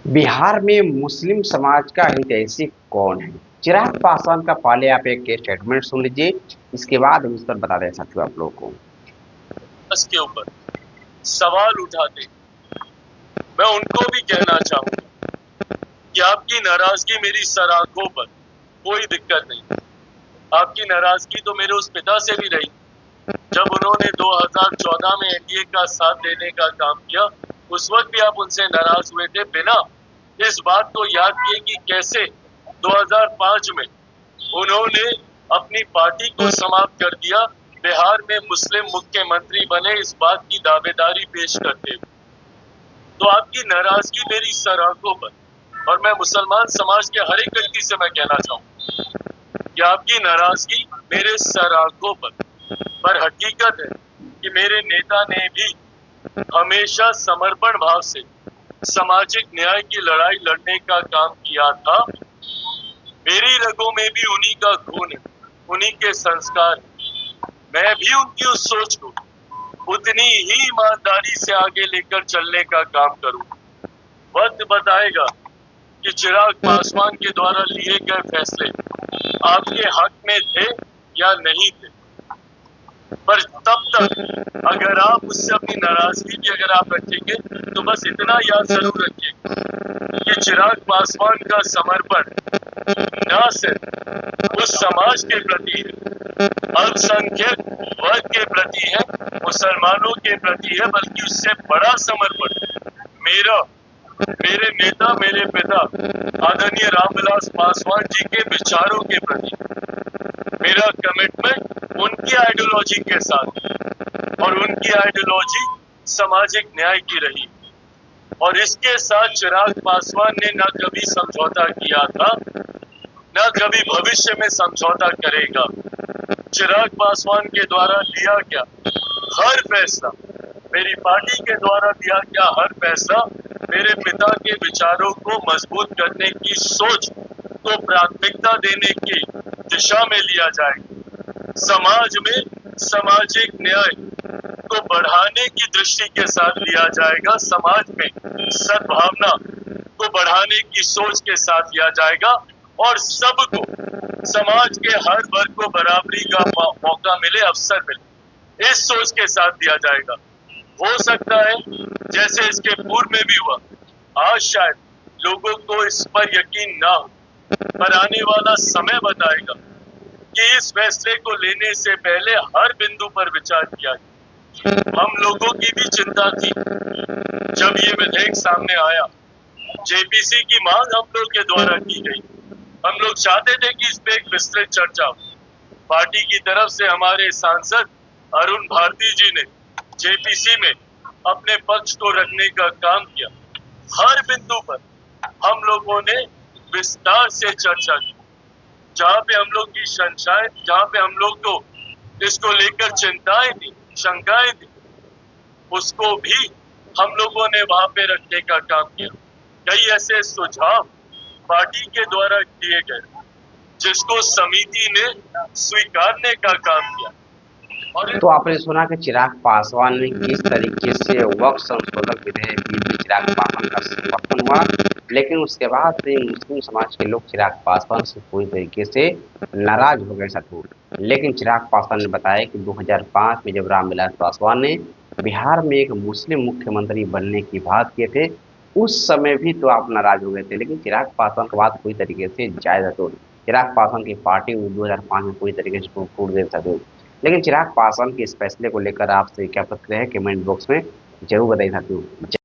बिहार में मुस्लिम समाज का हितैषी कौन है? चिराग पासवान का पहले आप एक स्टेटमेंट सुन लीजिए, इसके बाद हम इस पर बता दें साथियों आप लोगों को। के ऊपर सवाल उठाते मैं उनको भी कहना चाहूंगा कि आपकी नाराजगी मेरी सराखों पर कोई दिक्कत नहीं। आपकी नाराजगी तो मेरे उस पिता से भी रही जब उन्होंने 2014 में एनडीए का साथ देने का काम किया। उस वक्त भी आप उनसे नाराज हुए थे बिना इस बात को याद किए कि कैसे 2005 में उन्होंने अपनी पार्टी को समाप्त कर दिया, बिहार में मुस्लिम मुख्यमंत्री बने इस बात की दावेदारी पेश करते हुए। तो आपकी नाराजगी मेरी सराखों पर, और मैं मुसलमान समाज के हर एक व्यक्ति से मैं कहना चाहूँ कि आपकी नाराजगी मेरे सराखों पर हकीकत है कि मेरे नेता ने भी हमेशा समर्पण भाव से सामाजिक न्याय की लड़ाई लड़ने का काम किया था। मेरी रगों में भी उन्हीं का खून है, उन्हीं के संस्कार है। मैं भी उनकी उस सोच को उतनी ही ईमानदारी से आगे लेकर चलने का काम करूं। वक्त बताएगा कि चिराग पासवान के द्वारा लिए गए फैसले आपके हक में थे या नहीं थे, पर तब तक अगर आप उससे अपनी नाराजगी भी अगर आप रखेंगे तो बस इतना याद जरूर रखिए कि चिराग पासवान का समर्पण न सिर्फ उस समाज के प्रति है, अल्पसंख्यक वर्ग के प्रति है, मुसलमानों के प्रति है, बल्कि उससे बड़ा समर्पण मेरे नेता, मेरे पिता आदरणीय रामविलास पासवान जी के विचारों के प्रति। मेरा कमिटमेंट उनकी आइडियोलॉजी के साथ, और उनकी आइडियोलॉजी सामाजिक न्याय की रही, और इसके साथ चिराग पासवान ने न कभी समझौता किया था, न कभी भविष्य में समझौता करेगा। चिराग पासवान के द्वारा लिया गया हर फैसला, मेरी पार्टी के द्वारा दिया गया हर फैसला मेरे पिता के विचारों को मजबूत करने की सोच को प्राथमिकता देने की दिशा में लिया जाएगा। समाज में सामाजिक न्याय को बढ़ाने की दृष्टि के साथ लिया जाएगा, समाज में सद्भावना को बढ़ाने की सोच के साथ लिया जाएगा, और सबको, समाज के हर वर्ग को बराबरी का मौका मिले, अवसर मिले, इस सोच के साथ दिया जाएगा। हो सकता है जैसे इसके पूर्व में भी हुआ, आज शायद लोगों को इस पर यकीन ना हो, पर आने वाला समय बताएगा कि इस फैसले को लेने से पहले हर बिंदु पर विचार किया गया। हम लोगों की भी चिंता थी जब ये विधेयक सामने आया, जेपीसी की मांग हम लोग के द्वारा की गई। हम लोग चाहते थे कि इस पे एक विस्तृत चर्चा हो। पार्टी की तरफ से हमारे सांसद अरुण भारती जी ने जेपीसी में अपने पक्ष को रखने का काम किया। हर बिंदु पर हम लोगों ने विस्तार से चर्चा की। जहाँ पे हम लोग की शंकाएं, जहाँ पे हम लोग को इसको लेकर चिंताएं थी, शंकाएं थी, उसको भी हम लोगों ने वहां पे रखने का काम किया। कई ऐसे सुझाव पार्टी के द्वारा दिए गए जिसको समिति ने स्वीकारने का काम किया। और तो आपने सुना कि चिराग पासवान ने किस तरीके से वक्फ संशोधन विधेयक भी चिराग पासवान का समर्थन हुआ, लेकिन उसके बाद से मुस्लिम समाज के लोग चिराग पासवान से पूरी तरीके से नाराज हो गए साथियों। लेकिन चिराग पासवान ने बताया कि 2005 में जब रामविलास पासवान ने बिहार में एक मुस्लिम मुख्यमंत्री बनने की बात किए थे, उस समय भी तो आप नाराज हो गए थे, लेकिन चिराग पासवान का बात पूरी तरीके से जायज है। तो चिराग पासवान की पार्टी 2005 में पूरी तरीके से टूट गई साथियों। लेकिन चिराग पासवान के इस फैसले को लेकर आपसे क्या प्रतिक्रिया है, कमेंट बॉक्स में जरूर बताइए साथियों।